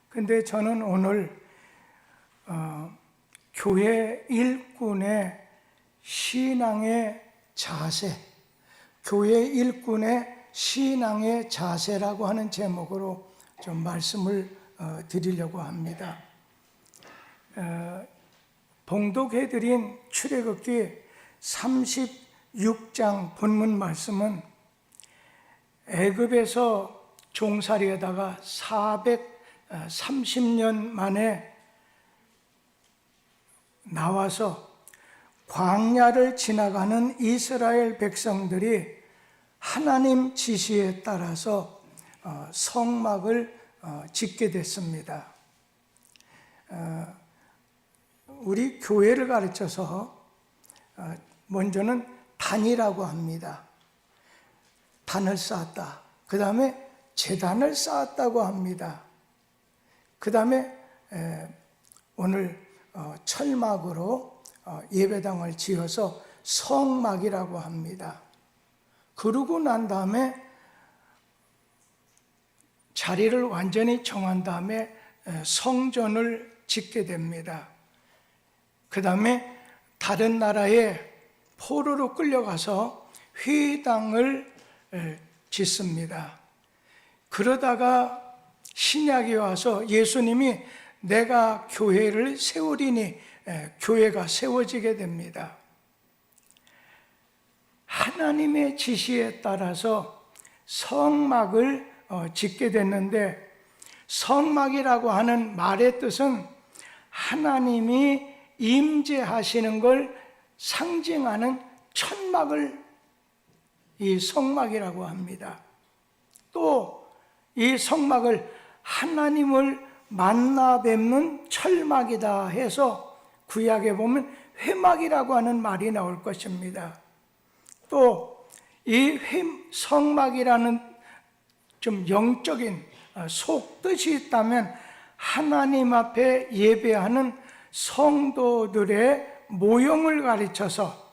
근데 저는 오늘 교회 일꾼의 신앙의 자세, 교회 일꾼의 신앙의 자세라고 하는 제목으로 좀 말씀을 드리려고 합니다. 봉독해드린 출애굽기 36장 본문 말씀은 애굽에서 종살이하다가 430년 만에 나와서 광야를 지나가는 이스라엘 백성들이 하나님 지시에 따라서 성막을 짓게 됐습니다. 우리 교회를 가르쳐서 먼저는 단이라고 합니다. 단을 쌓았다. 그 다음에 제단을 쌓았다고 합니다. 그 다음에 오늘 철막으로 예배당을 지어서 성막이라고 합니다. 그러고 난 다음에 자리를 완전히 정한 다음에 성전을 짓게 됩니다. 그 다음에 다른 나라에 포로로 끌려가서 회당을 짓습니다. 그러다가 신약이 와서 예수님이 내가 교회를 세우리니 교회가 세워지게 됩니다. 하나님의 지시에 따라서 성막을 짓게 됐는데, 성막이라고 하는 말의 뜻은 하나님이 임재하시는 걸 상징하는 천막을 이 성막이라고 합니다. 또 이 성막을 하나님을 만나 뵙는 철막이다 해서 구약에 보면 회막이라고 하는 말이 나올 것입니다. 또 이 성막이라는 좀 영적인 속뜻이 있다면 하나님 앞에 예배하는 성도들의 모형을 가르쳐서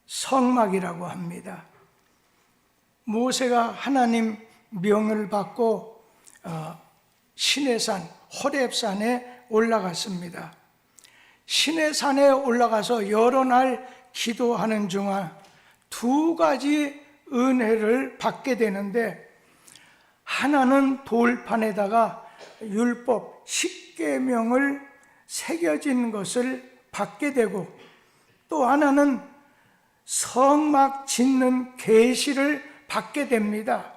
성막이라고 합니다. 모세가 하나님 명을 받고 시내산 호렙산에 올라갔습니다. 시내산에 올라가서 여러 날 기도하는 중에 두 가지 은혜를 받게 되는데, 하나는 돌판에다가 율법 10계명을 새겨진 것을 받게 되고, 또 하나는 성막 짓는 계시를 받게 됩니다.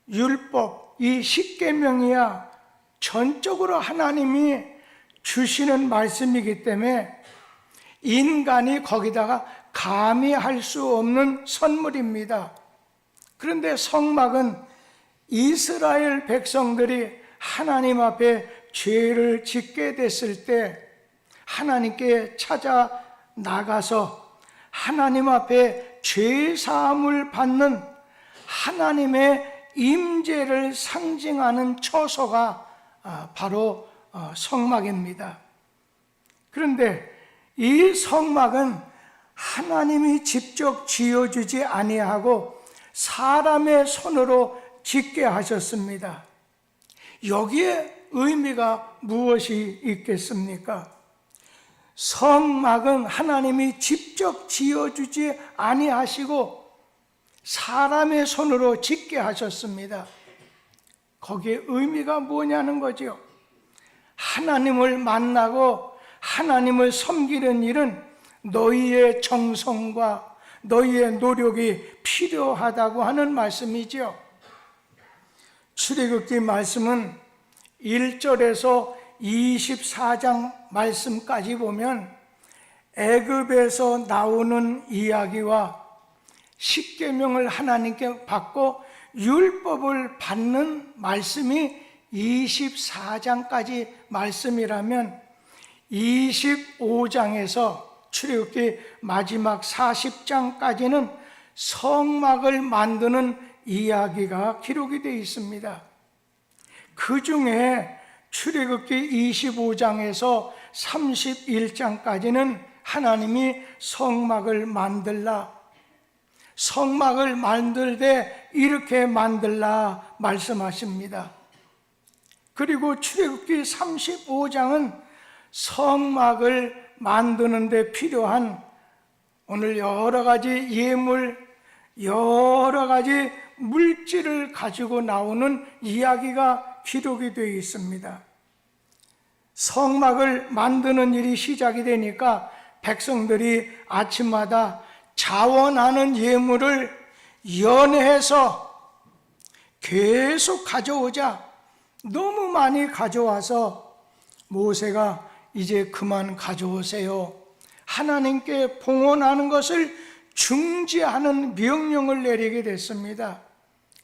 율법, 이 10계명이야 전적으로 하나님이 주시는 말씀이기 때문에 인간이 거기다가 감히 할 수 없는 선물입니다. 그런데 성막은 이스라엘 백성들이 하나님 앞에 죄를 짓게 됐을 때 하나님께 찾아 나가서 하나님 앞에 죄 사함을 받는 하나님의 임재를 상징하는 처소가 바로 성막입니다. 그런데 이 성막은 하나님이 직접 지어주지 아니하고 사람의 손으로 짓게 하셨습니다. 여기에 의미가 무엇이 있겠습니까? 성막은 하나님이 직접 지어주지 아니하시고 사람의 손으로 짓게 하셨습니다. 거기에 의미가 뭐냐는 거죠. 하나님을 만나고 하나님을 섬기는 일은 너희의 정성과 너희의 노력이 필요하다고 하는 말씀이죠. 출애굽기 말씀은 1절에서 24장 말씀까지 보면 애굽에서 나오는 이야기와 10계명을 하나님께 받고 율법을 받는 말씀이 24장까지 말씀이라면 25장에서 출애굽기 마지막 40장까지는 성막을 만드는 이야기가 기록이 되어 있습니다. 그 중에 출애굽기 25장에서 31장까지는 하나님이 성막을 만들라, 성막을 만들 때 이렇게 만들라 말씀하십니다. 그리고 출애굽기 35장은 성막을 만드는 데 필요한 오늘 여러 가지 예물, 여러 가지 물질을 가지고 나오는 이야기가 기록이 되어 있습니다. 성막을 만드는 일이 시작이 되니까 백성들이 아침마다 자원하는 예물을 연회해서 계속 가져오자 너무 많이 가져와서 모세가 이제 그만 가져오세요. 하나님께 봉헌하는 것을 중지하는 명령을 내리게 됐습니다.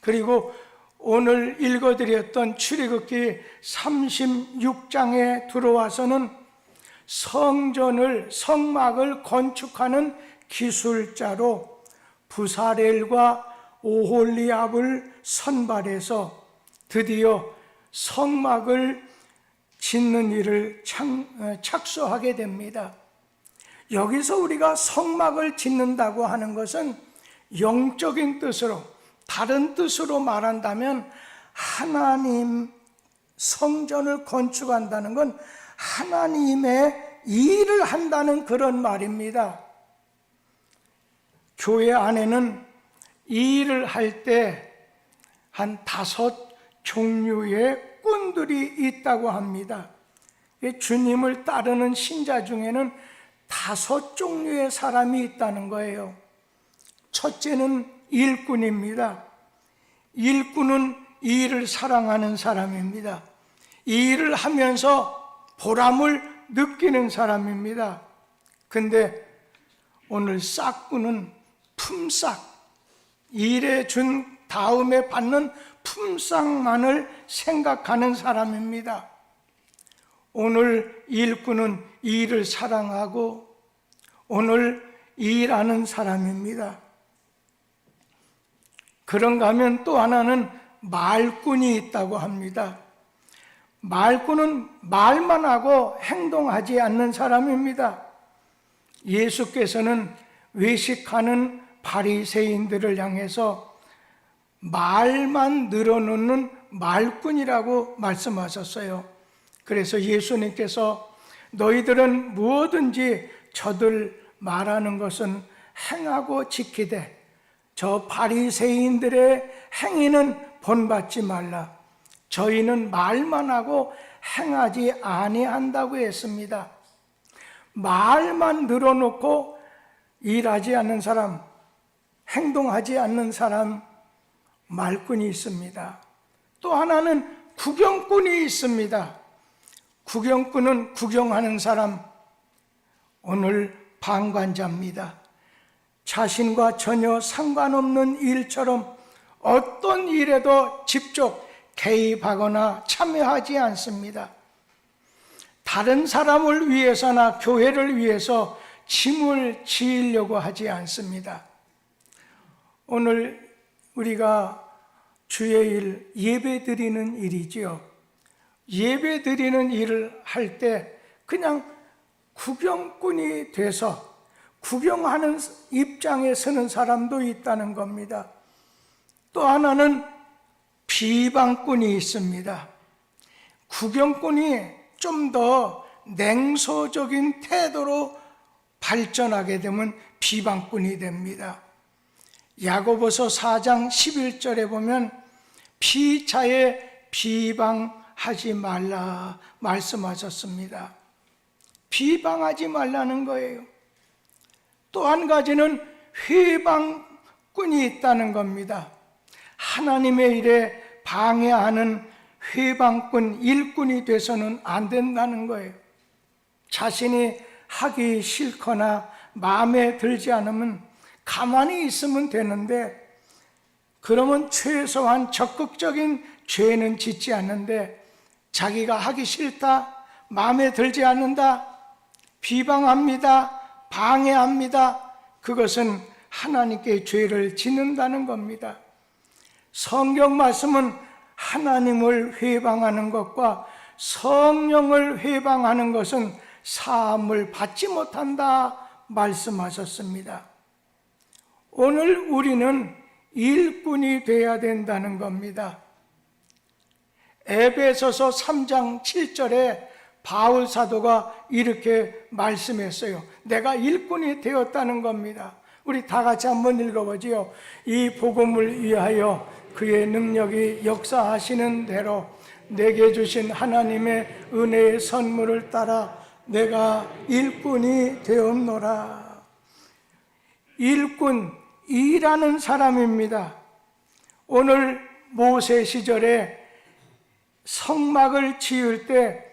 그리고 오늘 읽어드렸던 출애굽기 36장에 들어와서는 성막을 건축하는 기술자로 부사렐과 오홀리압을 선발해서 드디어 성막을 짓는 일을 착수하게 됩니다. 여기서 우리가 성막을 짓는다고 하는 것은 영적인 뜻으로, 다른 뜻으로 말한다면 하나님 성전을 건축한다는 건 하나님의 일을 한다는 그런 말입니다. 교회 안에는 일을 할 때 한 5 종류의 꾼들이 있다고 합니다. 주님을 따르는 신자 중에는 5 종류의 사람이 있다는 거예요. 첫째는 일꾼입니다. 일꾼은 일을 사랑하는 사람입니다. 이 일을 하면서 보람을 느끼는 사람입니다. 근데 오늘 싹꾼은 품삯, 일해 준 다음에 받는 품삯만을 생각하는 사람입니다. 오늘 일꾼은 일을 사랑하고 오늘 일하는 사람입니다. 그런가 하면 또 하나는 말꾼이 있다고 합니다. 말꾼은 말만 하고 행동하지 않는 사람입니다. 예수께서는 외식하는 바리새인들을 향해서 말만 늘어놓는 말꾼이라고 말씀하셨어요. 그래서 예수님께서 너희들은 무엇든지 저들 말하는 것은 행하고 지키되 저 바리새인들의 행위는 본받지 말라. 저희는 말만 하고 행하지 아니한다고 했습니다. 말만 늘어놓고 일하지 않는 사람, 행동하지 않는 사람, 말꾼이 있습니다. 또 하나는 구경꾼이 있습니다. 구경꾼은 구경하는 사람, 오늘 방관자입니다. 자신과 전혀 상관없는 일처럼 어떤 일에도 직접 개입하거나 참여하지 않습니다. 다른 사람을 위해서나 교회를 위해서 짐을 지으려고 하지 않습니다. 오늘 우리가 주의 일, 예배 드리는 일이지요. 예배 드리는 일을 할 때 그냥 구경꾼이 돼서 구경하는 입장에 서는 사람도 있다는 겁니다. 또 하나는 비방꾼이 있습니다. 구경꾼이 좀 더 냉소적인 태도로 발전하게 되면 비방꾼이 됩니다. 야고보서 4장 11절에 보면 피차에 비방하지 말라 말씀하셨습니다. 비방하지 말라는 거예요. 또 한 가지는 회방꾼이 있다는 겁니다. 하나님의 일에 방해하는 회방꾼, 일꾼이 돼서는 안 된다는 거예요. 자신이 하기 싫거나 마음에 들지 않으면 가만히 있으면 되는데, 그러면 최소한 적극적인 죄는 짓지 않는데 자기가 하기 싫다, 마음에 들지 않는다, 비방합니다, 방해합니다, 그것은 하나님께 죄를 짓는다는 겁니다. 성경 말씀은 하나님을 회방하는 것과 성령을 회방하는 것은 사함을 받지 못한다 말씀하셨습니다. 오늘 우리는 일꾼이 되어야 된다는 겁니다. 에베소서 3장 7절에 바울 사도가 이렇게 말씀했어요. 내가 일꾼이 되었다는 겁니다. 우리 다 같이 한번 읽어보지요. 이 복음을 위하여 그의 능력이 역사하시는 대로 내게 주신 하나님의 은혜의 선물을 따라 내가 일꾼이 되었노라. 일꾼, 일하는 사람입니다. 오늘 모세 시절에 성막을 지을 때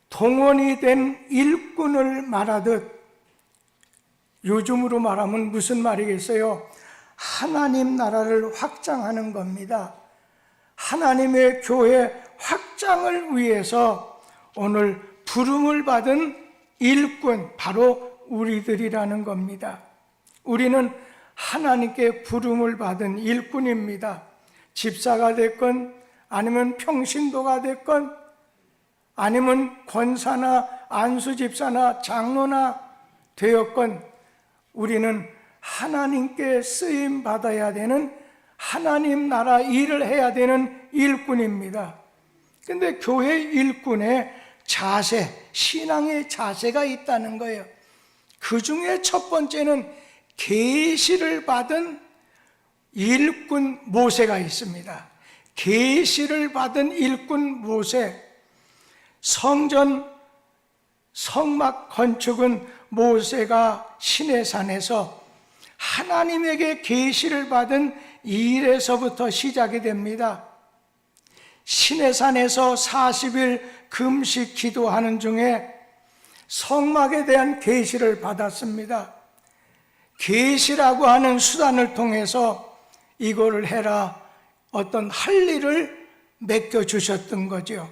동원이 된 일꾼을 말하듯 요즘으로 말하면 무슨 말이겠어요? 하나님 나라를 확장하는 겁니다. 하나님의 교회 확장을 위해서 오늘 부름을 받은 일꾼, 바로 우리들이라는 겁니다. 우리는 하나님께 부름을 받은 일꾼입니다. 집사가 됐건 아니면 평신도가 됐건 아니면 권사나 안수집사나 장로나 되었건 우리는 하나님께 쓰임 받아야 되는, 하나님 나라 일을 해야 되는 일꾼입니다. 근데 교회 일꾼의 자세, 신앙의 자세가 있다는 거예요. 그 중에 첫 번째는 계시를 받은 일꾼 모세가 있습니다. 계시를 받은 일꾼 모세. 성전 성막 건축은 모세가 시내산에서 하나님에게 계시를 받은 일에서부터 시작이 됩니다. 시내산에서 40일 금식 기도하는 중에 성막에 대한 계시를 받았습니다. 계시라고 하는 수단을 통해서 이거를 해라, 어떤 할 일을 맡겨주셨던 거죠.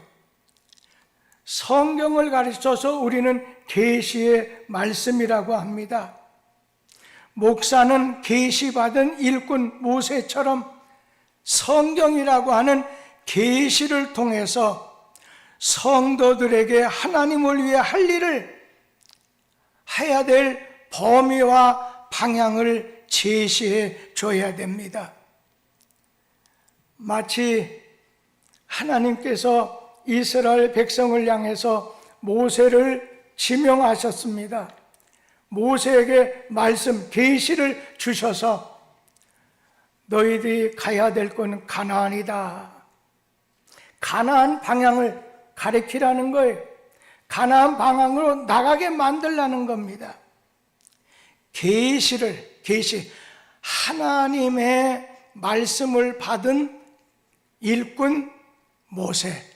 성경을 가르쳐서 우리는 계시의 말씀이라고 합니다. 목사는 계시받은 일꾼 모세처럼 성경이라고 하는 계시를 통해서 성도들에게 하나님을 위해 할 일을 해야 될 범위와 방향을 제시해 줘야 됩니다. 마치 하나님께서 이스라엘 백성을 향해서 모세를 지명하셨습니다. 모세에게 말씀, 계시를 주셔서 너희들이 가야 될 건 가나안이다. 가나안 방향을 가리키라는 거예요. 가나안 방향으로 나가게 만들라는 겁니다. 계시, 하나님의 말씀을 받은 일꾼 모세.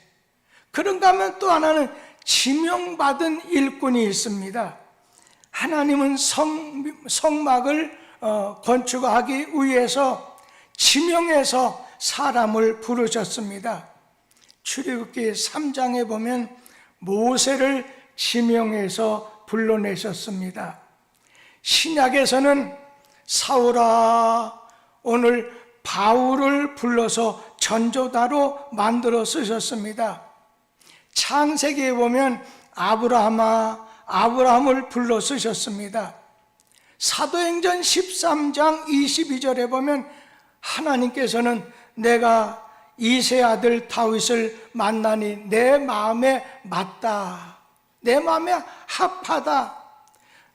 그런가 하면 또 하나는 지명받은 일꾼이 있습니다. 하나님은 성막을 건축하기 위해서 지명해서 사람을 부르셨습니다. 출애굽기 3장에 보면 모세를 지명해서 불러내셨습니다. 신약에서는 사울아, 오늘 바울을 불러서 전조다로 만들어 쓰셨습니다. 창세기에 보면 아브라함아, 아브라함을 불러 쓰셨습니다. 사도행전 13장 22절에 보면 하나님께서는 내가 이세 아들 다윗을 만나니 내 마음에 맞다, 내 마음에 합하다,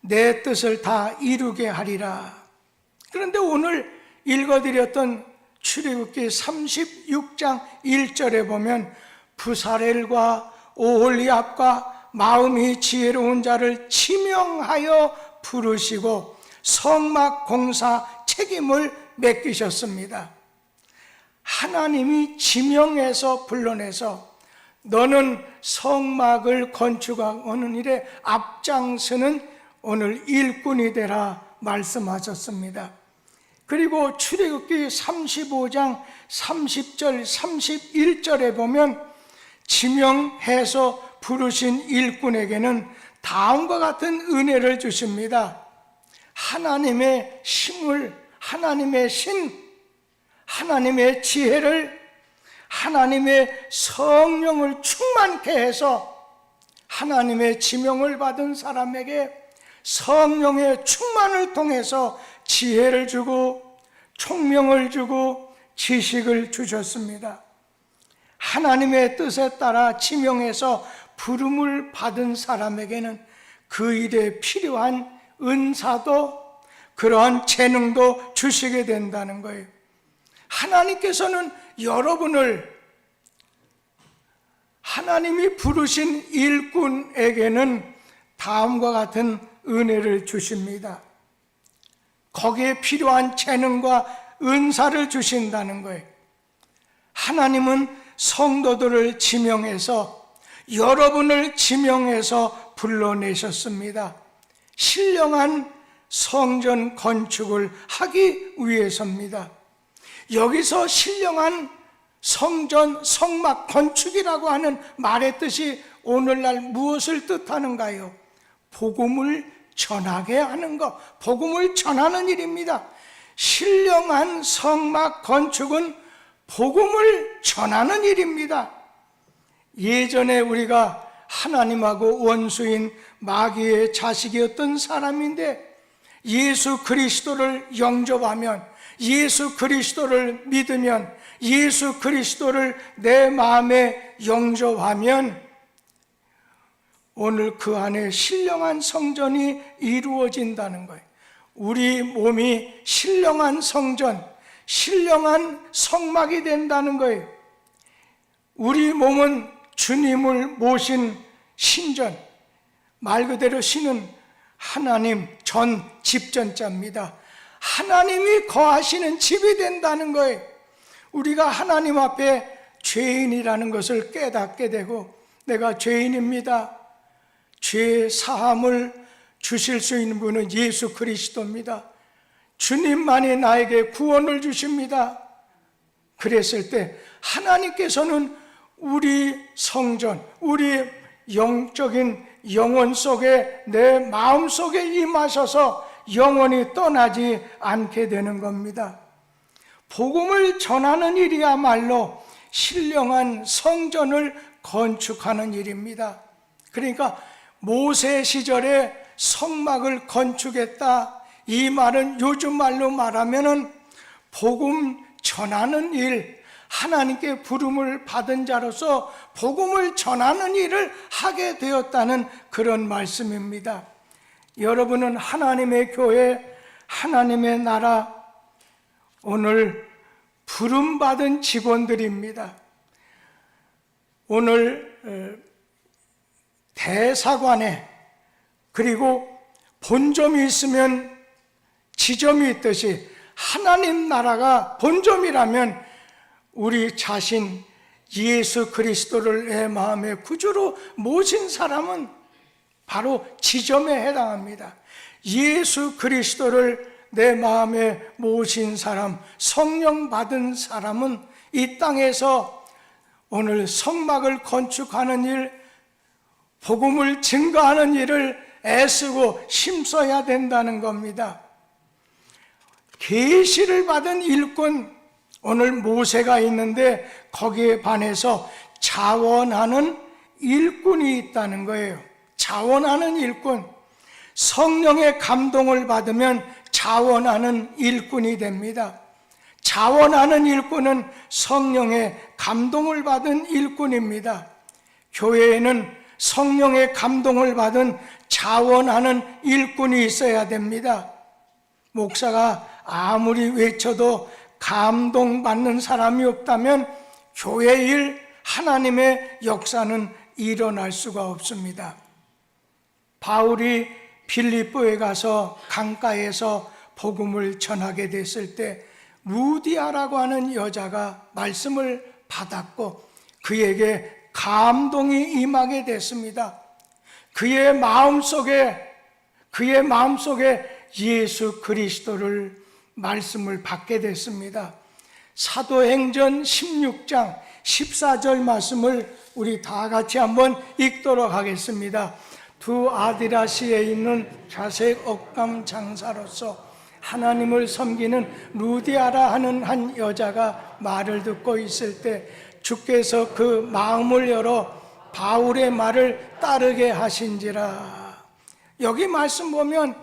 내 뜻을 다 이루게 하리라. 그런데 오늘 읽어드렸던 출애굽기 36장 1절에 보면 부사렐과 오홀리압과 마음이 지혜로운 자를 지명하여 부르시고 성막 공사 책임을 맡기셨습니다. 하나님이 지명해서 불러내서 너는 성막을 건축하는 일에 앞장서는 오늘 일꾼이 되라 말씀하셨습니다. 그리고 출애굽기 35장 30절 31절에 보면 지명해서 부르신 일꾼에게는 다음과 같은 은혜를 주십니다. 하나님의 힘을, 하나님의 신, 하나님의 지혜를, 하나님의 성령을 충만케 해서 하나님의 지명을 받은 사람에게 성령의 충만을 통해서 지혜를 주고 총명을 주고 지식을 주셨습니다. 하나님의 뜻에 따라 지명해서 부름을 받은 사람에게는 그 일에 필요한 은사도 그러한 재능도 주시게 된다는 거예요. 하나님께서는 여러분을 하나님이 부르신 일꾼에게는 다음과 같은 은혜를 주십니다. 거기에 필요한 재능과 은사를 주신다는 거예요. 하나님은 성도들을 지명해서 여러분을 지명해서 불러내셨습니다. 신령한 성전 건축을 하기 위해서입니다. 여기서 신령한 성전, 성막 건축이라고 하는 말의 뜻이 오늘날 무엇을 뜻하는가요? 복음을 전하게 하는 것, 복음을 전하는 일입니다. 신령한 성막 건축은 복음을 전하는 일입니다. 예전에 우리가 하나님하고 원수인 마귀의 자식이었던 사람인데 예수 그리스도를 영접하면, 예수 그리스도를 믿으면, 예수 그리스도를 내 마음에 영접하면 오늘 그 안에 신령한 성전이 이루어진다는 거예요. 우리 몸이 신령한 성전, 신령한 성막이 된다는 거예요. 우리 몸은 주님을 모신 신전, 말 그대로 신은 하나님, 전 집전자입니다. 하나님이 거하시는 집이 된다는 거예요. 우리가 하나님 앞에 죄인이라는 것을 깨닫게 되고, 내가 죄인입니다. 죄 사함을 주실 수 있는 분은 예수 그리스도입니다. 주님만이 나에게 구원을 주십니다. 그랬을 때 하나님께서는 우리 성전, 우리 영적인 영혼 속에, 내 마음 속에 임하셔서 영원히 떠나지 않게 되는 겁니다. 복음을 전하는 일이야말로 신령한 성전을 건축하는 일입니다. 그러니까 모세 시절에 성막을 건축했다, 이 말은 요즘 말로 말하면은 복음 전하는 일, 하나님께 부름을 받은 자로서 복음을 전하는 일을 하게 되었다는 그런 말씀입니다. 여러분은 하나님의 교회, 하나님의 나라, 오늘 부름받은 직원들입니다. 오늘 대사관에, 그리고 본점이 있으면 지점이 있듯이 하나님 나라가 본점이라면 우리 자신 예수 그리스도를 내 마음의 구주로 모신 사람은 바로 지점에 해당합니다. 예수 그리스도를 내 마음에 모신 사람, 성령 받은 사람은 이 땅에서 오늘 성막을 건축하는 일, 복음을 증거하는 일을 애쓰고 힘써야 된다는 겁니다. 계시를 받은 일꾼, 오늘 모세가 있는데 거기에 반해서 자원하는 일꾼이 있다는 거예요. 자원하는 일꾼, 성령의 감동을 받으면 자원하는 일꾼이 됩니다. 자원하는 일꾼은 성령의 감동을 받은 일꾼입니다. 교회에는 성령의 감동을 받은 자원하는 일꾼이 있어야 됩니다. 목사가 아무리 외쳐도 감동받는 사람이 없다면 교회 일, 하나님의 역사는 일어날 수가 없습니다. 바울이 빌립보에 가서 강가에서 복음을 전하게 됐을 때 루디아라고 하는 여자가 말씀을 받았고 그에게 감동이 임하게 됐습니다. 그의 마음속에 예수 그리스도를 말씀을 받게 됐습니다. 사도행전 16장 14절 말씀을 우리 다 같이 한번 읽도록 하겠습니다. 두 아디라시에 있는 자색 옷감 장사로서 하나님을 섬기는 루디아라 하는 한 여자가 말을 듣고 있을 때 주께서 그 마음을 열어 바울의 말을 따르게 하신지라. 여기 말씀 보면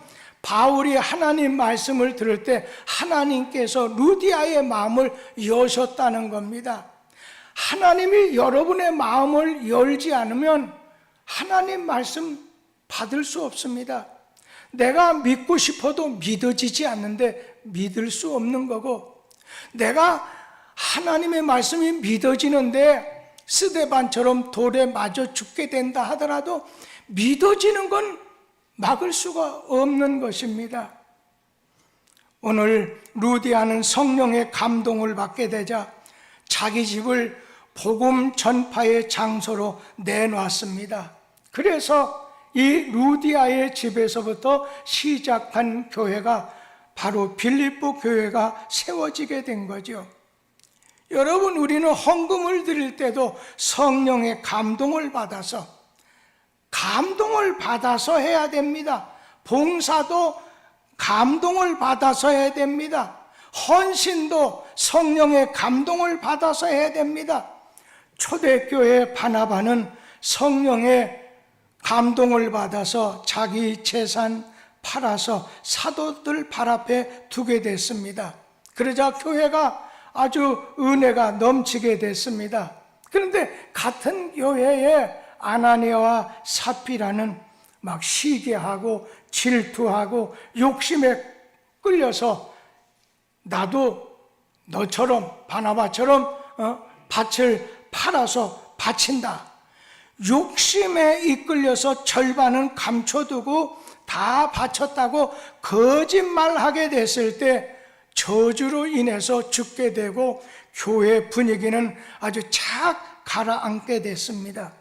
바울이 하나님 말씀을 들을 때 하나님께서 루디아의 마음을 여셨다는 겁니다. 하나님이 여러분의 마음을 열지 않으면 하나님 말씀 받을 수 없습니다. 내가 믿고 싶어도 믿어지지 않는데 믿을 수 없는 거고, 내가 하나님의 말씀이 믿어지는데 스데반처럼 돌에 맞아 죽게 된다 하더라도 믿어지는 건 막을 수가 없는 것입니다. 오늘 루디아는 성령의 감동을 받게 되자 자기 집을 복음 전파의 장소로 내놨습니다. 그래서 이 루디아의 집에서부터 시작한 교회가 바로 빌립보 교회가 세워지게 된 거죠. 여러분, 우리는 헌금을 드릴 때도 성령의 감동을 받아서 해야 됩니다. 봉사도 감동을 받아서 해야 됩니다. 헌신도 성령의 감동을 받아서 해야 됩니다. 초대교회 바나바는 성령의 감동을 받아서 자기 재산 팔아서 사도들 발 앞에 두게 됐습니다. 그러자 교회가 아주 은혜가 넘치게 됐습니다. 그런데 같은 교회에 아나니아와 삽비라는 막 시기하고 질투하고 욕심에 끌려서 나도 너처럼 바나바처럼 밭을 팔아서 바친다, 욕심에 이끌려서 절반은 감춰두고 다 바쳤다고 거짓말하게 됐을 때 저주로 인해서 죽게 되고 교회 분위기는 아주 착 가라앉게 됐습니다.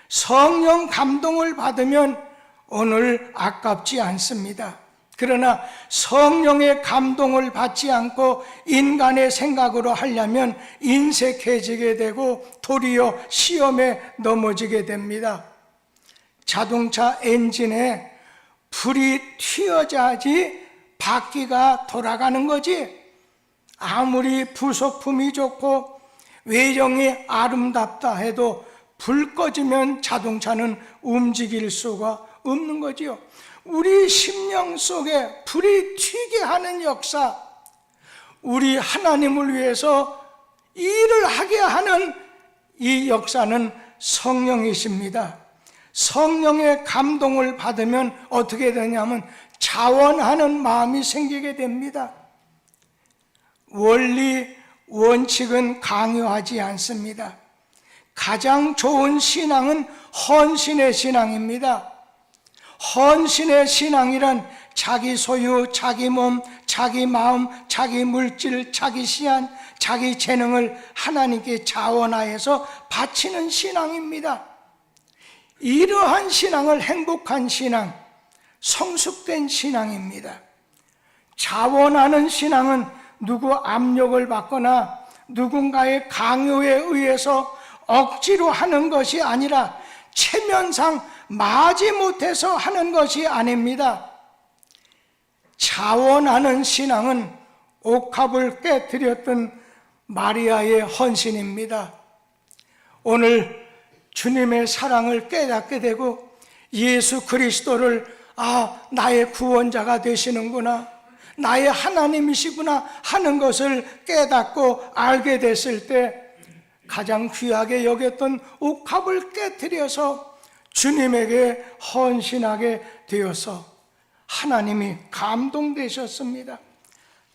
성령 감동을 받으면 오늘 아깝지 않습니다. 그러나 성령의 감동을 받지 않고 인간의 생각으로 하려면 인색해지게 되고 도리어 시험에 넘어지게 됩니다. 자동차 엔진에 불이 튀어야지 바퀴가 돌아가는 거지, 아무리 부속품이 좋고 외형이 아름답다 해도 불 꺼지면 자동차는 움직일 수가 없는 거지요. 우리 심령 속에 불이 튀게 하는 역사, 우리 하나님을 위해서 일을 하게 하는 이 역사는 성령이십니다. 성령의 감동을 받으면 어떻게 되냐면 자원하는 마음이 생기게 됩니다. 원리, 원칙은 강요하지 않습니다. 가장 좋은 신앙은 헌신의 신앙입니다. 헌신의 신앙이란 자기 소유, 자기 몸, 자기 마음, 자기 물질, 자기 시간, 자기 재능을 하나님께 자원하여서 바치는 신앙입니다. 이러한 신앙을 행복한 신앙, 성숙된 신앙입니다. 자원하는 신앙은 누구 압력을 받거나 누군가의 강요에 의해서 억지로 하는 것이 아니라 체면상 마지못해서 하는 것이 아닙니다. 자원하는 신앙은 옥합을 깨뜨렸던 마리아의 헌신입니다. 오늘 주님의 사랑을 깨닫게 되고 예수 그리스도를 나의 구원자가 되시는구나, 나의 하나님이시구나 하는 것을 깨닫고 알게 됐을 때 가장 귀하게 여겼던 옥합을 깨뜨려서 주님에게 헌신하게 되어서 하나님이 감동되셨습니다.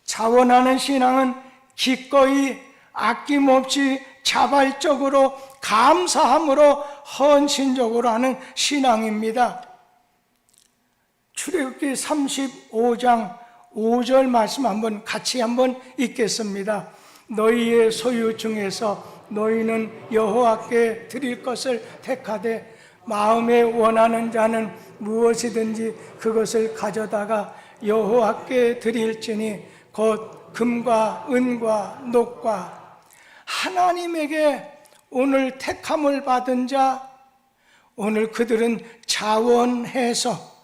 자원하는 신앙은 기꺼이 아낌없이 자발적으로 감사함으로 헌신적으로 하는 신앙입니다. 출애굽기 35장 5절 말씀 같이 한번 읽겠습니다. 너희의 소유 중에서 너희는 여호와께 드릴 것을 택하되 마음에 원하는 자는 무엇이든지 그것을 가져다가 여호와께 드릴지니 곧 금과 은과 녹과. 하나님에게 오늘 택함을 받은 자, 오늘 그들은 자원해서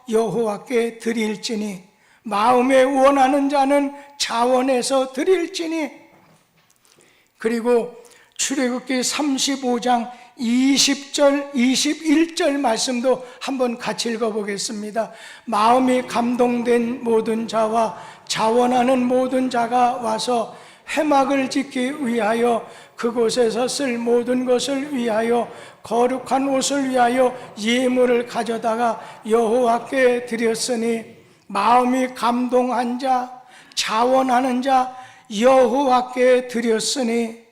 여호와께 드릴지니, 마음에 원하는 자는 자원해서 드릴지니. 그리고 출애굽기 35장 20절, 21절 말씀도 한번 같이 읽어보겠습니다. 마음이 감동된 모든 자와 자원하는 모든 자가 와서 회막을 짓기 위하여 그곳에서 쓸 모든 것을 위하여 거룩한 옷을 위하여 예물을 가져다가 여호와께 드렸으니 마음이 감동한 자, 자원하는 자 여호와께 드렸으니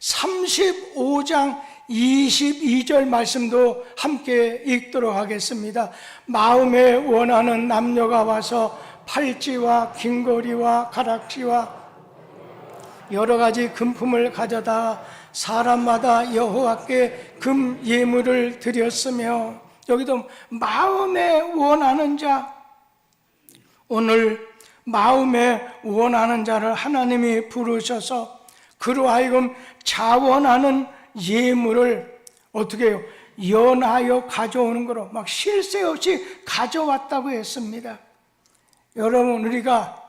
35장 22절 말씀도 함께 읽도록 하겠습니다. 마음에 원하는 남녀가 와서 팔찌와 긴거리와 가락지와 여러 가지 금품을 가져다 사람마다 여호와께 금 예물을 드렸으며, 여기도 마음에 원하는 자, 오늘 마음에 원하는 자를 하나님이 부르셔서 그로 하여금 자원하는 예물을 어떻게 해요? 연하여 가져오는 거로 막 쉴 새 없이 가져왔다고 했습니다. 여러분, 우리가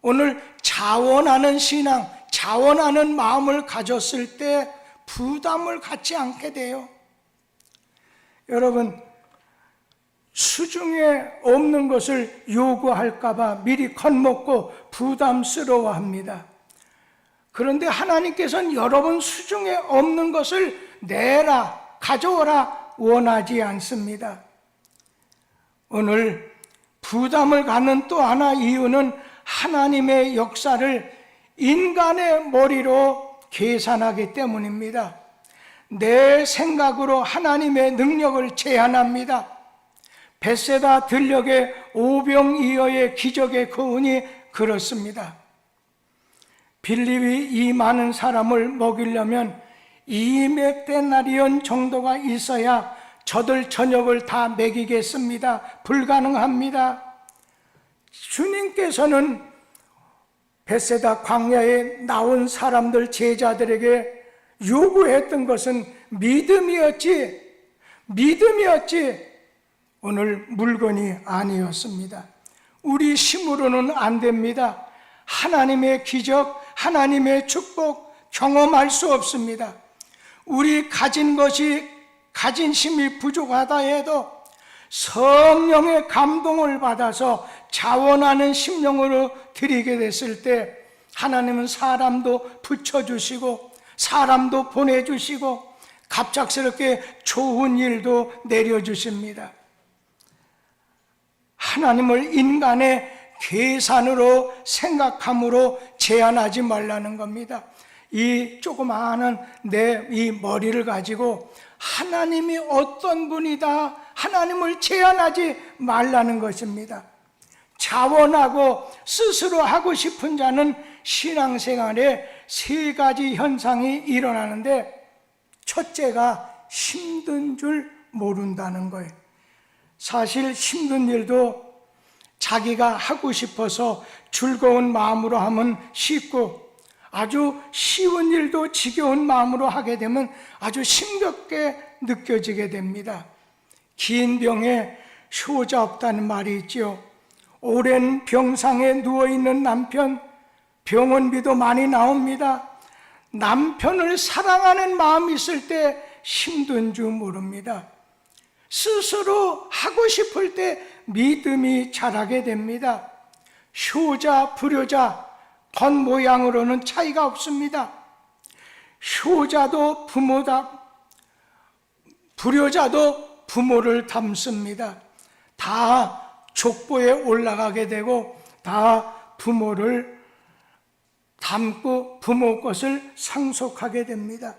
오늘 자원하는 신앙, 자원하는 마음을 가졌을 때 부담을 갖지 않게 돼요. 여러분, 수중에 없는 것을 요구할까봐 미리 겁먹고 부담스러워합니다. 그런데 하나님께서는 여러분 수중에 없는 것을 내라, 가져오라 원하지 않습니다. 오늘 부담을 갖는 또 하나 이유는 하나님의 역사를 인간의 머리로 계산하기 때문입니다. 내 생각으로 하나님의 능력을 제한합니다. 벳세다 들녘의 오병이어의 기적의 거운이 그렇습니다. 빌립이 이 많은 사람을 먹이려면 200데나리온 정도가 있어야 저들 저녁을 다 먹이겠습니다. 불가능합니다. 주님께서는 벳세다 광야에 나온 사람들 제자들에게 요구했던 것은 믿음이었지 오늘 물건이 아니었습니다. 우리 힘으로는 안 됩니다. 하나님의 기적, 하나님의 축복 경험할 수 없습니다. 우리 가진 것이, 가진 힘이 부족하다 해도 성령의 감동을 받아서 자원하는 심령으로 드리게 됐을 때 하나님은 사람도 붙여주시고 사람도 보내주시고 갑작스럽게 좋은 일도 내려주십니다. 하나님을 인간의 계산으로 생각함으로 제한하지 말라는 겁니다. 이 조그마한 내 이 머리를 가지고 하나님이 어떤 분이다, 하나님을 제한하지 말라는 것입니다. 자원하고 스스로 하고 싶은 자는 신앙생활에 세 가지 현상이 일어나는데, 첫째가 힘든 줄 모른다는 거예요. 사실 힘든 일도 자기가 하고 싶어서 즐거운 마음으로 하면 쉽고, 아주 쉬운 일도 지겨운 마음으로 하게 되면 아주 힘겹게 느껴지게 됩니다. 긴 병에 효자 없다는 말이 있죠. 오랜 병상에 누워있는 남편, 병원비도 많이 나옵니다. 남편을 사랑하는 마음이 있을 때 힘든 줄 모릅니다. 스스로 하고 싶을 때 믿음이 자라게 됩니다. 효자, 불효자, 겉모양으로는 차이가 없습니다. 효자도 부모다, 불효자도 부모를 닮습니다. 다 족보에 올라가게 되고 다 부모를 닮고 부모 것을 상속하게 됩니다.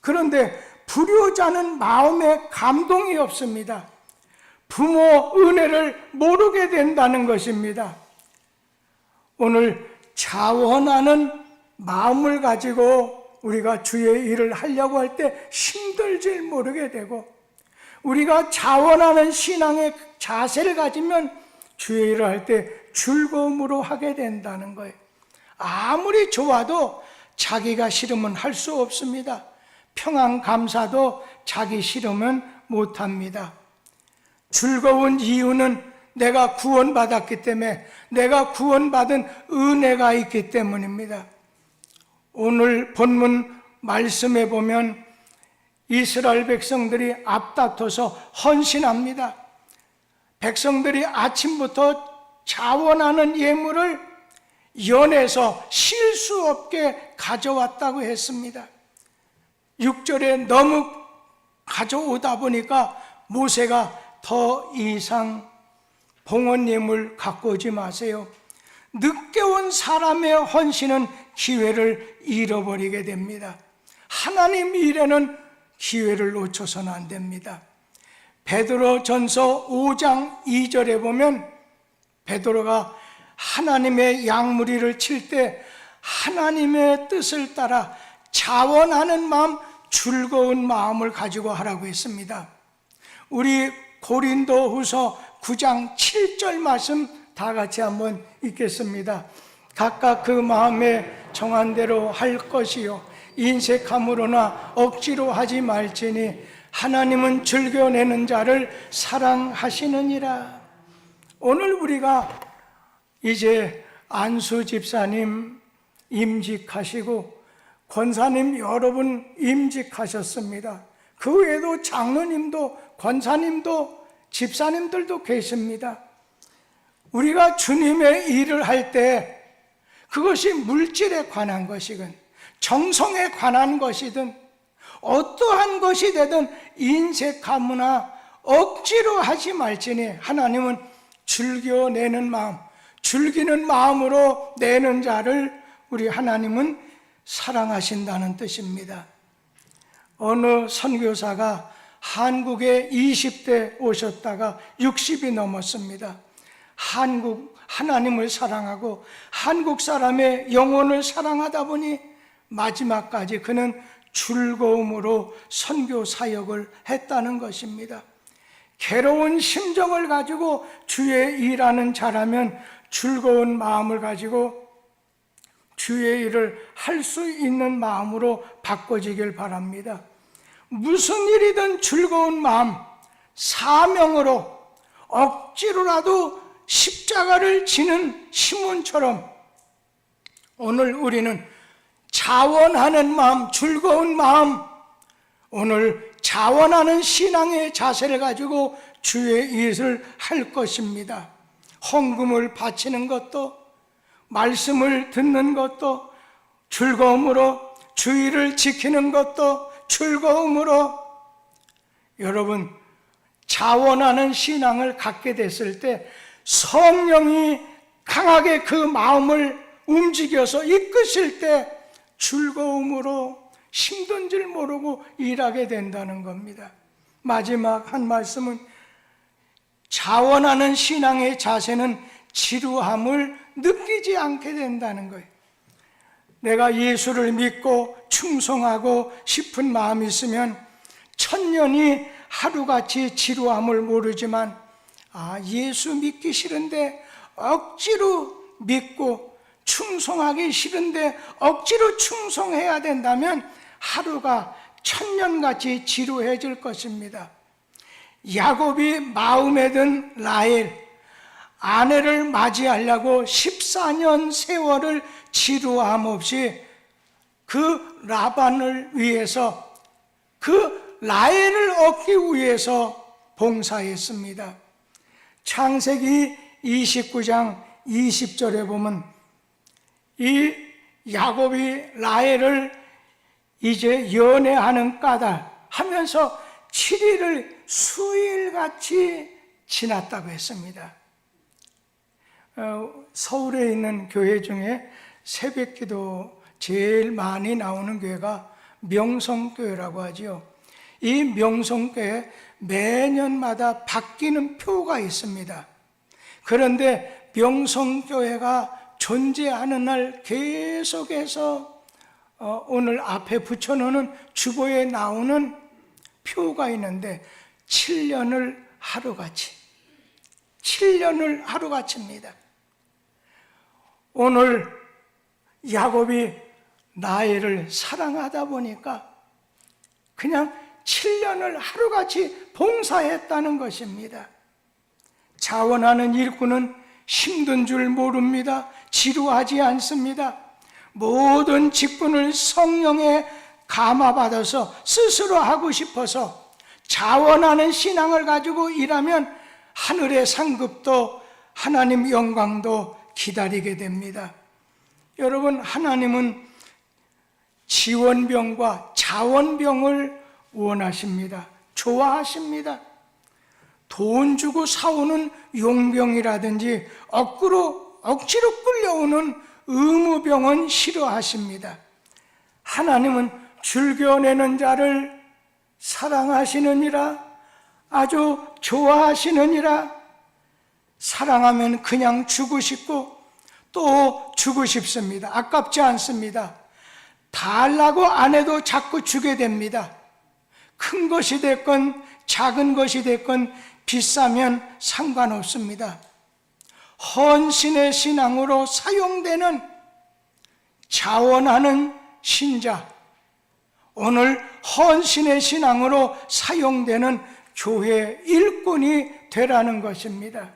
그런데 불효자는 마음에 감동이 없습니다. 부모 은혜를 모르게 된다는 것입니다. 오늘 자원하는 마음을 가지고 우리가 주의 일을 하려고 할 때 힘들질 모르게 되고, 우리가 자원하는 신앙의 자세를 가지면 주의 일을 할 때 즐거움으로 하게 된다는 거예요. 아무리 좋아도 자기가 싫으면 할 수 없습니다. 평안 감사도 자기 싫으면 못합니다. 즐거운 이유는 내가 구원받았기 때문에, 내가 구원받은 은혜가 있기 때문입니다. 오늘 본문 말씀에 보면 이스라엘 백성들이 앞다퉈서 헌신합니다. 백성들이 아침부터 자원하는 예물을 연에서 쉴 수 없게 가져왔다고 했습니다. 6절에 너무 가져오다 보니까 모세가 더 이상 봉헌 예물 갖고 오지 마세요. 늦게 온 사람의 헌신은 기회를 잃어버리게 됩니다. 하나님 일에는 기회를 놓쳐서는 안 됩니다. 베드로전서 5장 2절에 보면 베드로가 하나님의 양무리를 칠 때 하나님의 뜻을 따라 자원하는 마음, 즐거운 마음을 가지고 하라고 했습니다. 우리 고린도후서 9장 7절 말씀 다 같이 한번 읽겠습니다. 각각 그 마음에 정한 대로 할 것이요 인색함으로나 억지로 하지 말지니 하나님은 즐겨내는 자를 사랑하시느니라. 오늘 우리가 이제 안수 집사님 임직하시고 권사님 여러분 임직하셨습니다. 그 외에도 장로님도 권사님도 집사님들도 계십니다. 우리가 주님의 일을 할 때 그것이 물질에 관한 것이든 정성에 관한 것이든 어떠한 것이 되든 인색하거나 억지로 하지 말지니 하나님은 즐겨내는 마음, 즐기는 마음으로 내는 자를 우리 하나님은 사랑하신다는 뜻입니다. 어느 선교사가 한국에 20대 오셨다가 60이 넘었습니다. 하나님을 사랑하고 한국 사람의 영혼을 사랑하다 보니 마지막까지 그는 즐거움으로 선교 사역을 했다는 것입니다. 괴로운 심정을 가지고 주의 일하는 자라면 즐거운 마음을 가지고 주의 일을 할 수 있는 마음으로 바꿔지길 바랍니다. 무슨 일이든 즐거운 마음, 사명으로 억지로라도 십자가를 지는 시몬처럼 오늘 우리는 자원하는 마음, 즐거운 마음, 오늘 자원하는 신앙의 자세를 가지고 주의 일을 할 것입니다. 헌금을 바치는 것도 말씀을 듣는 것도 즐거움으로 주의를 지키는 것도 즐거움으로 여러분 자원하는 신앙을 갖게 됐을 때 성령이 강하게 그 마음을 움직여서 이끄실 때 즐거움으로 힘든 줄 모르고 일하게 된다는 겁니다. 마지막 한 말씀은 자원하는 신앙의 자세는 지루함을 느끼지 않게 된다는 거예요. 내가 예수를 믿고 충성하고 싶은 마음이 있으면 천년이 하루같이 지루함을 모르지만 예수 믿기 싫은데 억지로 믿고 충성하기 싫은데 억지로 충성해야 된다면 하루가 천년같이 지루해질 것입니다. 야곱이 마음에 든 라헬 아내를 맞이하려고 14년 세월을 지루함 없이 그 라반을 위해서 그 라헬을 얻기 위해서 봉사했습니다. 창세기 29장 20절에 보면 이 야곱이 라헬을 이제 연애하는 까닭 하면서 7일을 수일같이 지났다고 했습니다. 서울에 있는 교회 중에 새벽기도 제일 많이 나오는 교회가 명성교회라고 하죠. 이 명성교회 매년마다 바뀌는 표가 있습니다. 그런데 명성교회가 존재하는 날 계속해서 오늘 앞에 붙여놓는 주보에 나오는 표가 있는데 7년을 하루같이 7년을 하루같이입니다. 오늘 야곱이 라헬을 사랑하다 보니까 그냥 7년을 하루같이 봉사했다는 것입니다. 자원하는 일꾼은 힘든 줄 모릅니다. 지루하지 않습니다. 모든 직분을 성령의 감화받아서 스스로 하고 싶어서 자원하는 신앙을 가지고 일하면 하늘의 상급도 하나님 영광도 기다리게 됩니다. 여러분, 하나님은 지원병과 자원병을 원하십니다. 좋아하십니다. 돈 주고 사오는 용병이라든지 억지로 끌려오는 의무병은 싫어하십니다. 하나님은 즐겨내는 자를 사랑하시느니라, 아주 좋아하시느니라. 사랑하면 그냥 주고 싶고 또 주고 싶습니다. 아깝지 않습니다. 달라고 안 해도 자꾸 주게 됩니다. 큰 것이 됐건 작은 것이 됐건 비싸면 상관없습니다. 헌신의 신앙으로 사용되는 자원하는 신자, 오늘 헌신의 신앙으로 사용되는 교회 일꾼이 되라는 것입니다.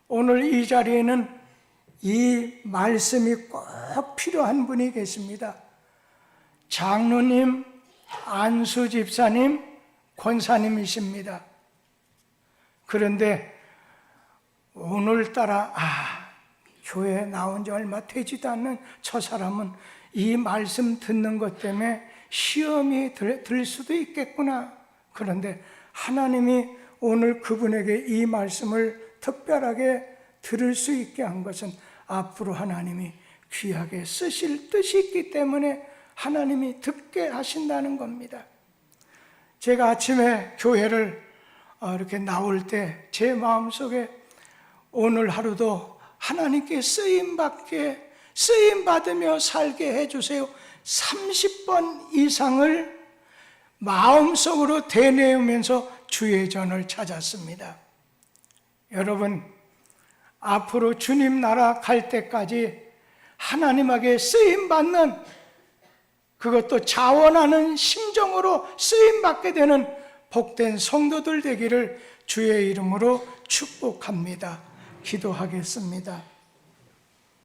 오늘 이 자리에는 이 말씀이 꼭 필요한 분이 계십니다. 장로님, 안수 집사님, 권사님이십니다. 그런데 오늘따라 교회에 나온 지 얼마 되지도 않는 저 사람은 이 말씀 듣는 것 때문에 시험이 들 수도 있겠구나. 그런데 하나님이 오늘 그분에게 이 말씀을 특별하게 들을 수 있게 한 것은 앞으로 하나님이 귀하게 쓰실 뜻이 있기 때문에 하나님이 듣게 하신다는 겁니다. 제가 아침에 교회를 이렇게 나올 때 제 마음속에 오늘 하루도 하나님께 쓰임받으며 살게 해주세요. 30번 이상을 마음속으로 되뇌우면서 주의 전을 찾았습니다. 여러분, 앞으로 주님 나라 갈 때까지 하나님에게 쓰임받는, 그것도 자원하는 심정으로 쓰임받게 되는 복된 성도들 되기를 주의 이름으로 축복합니다. 기도하겠습니다.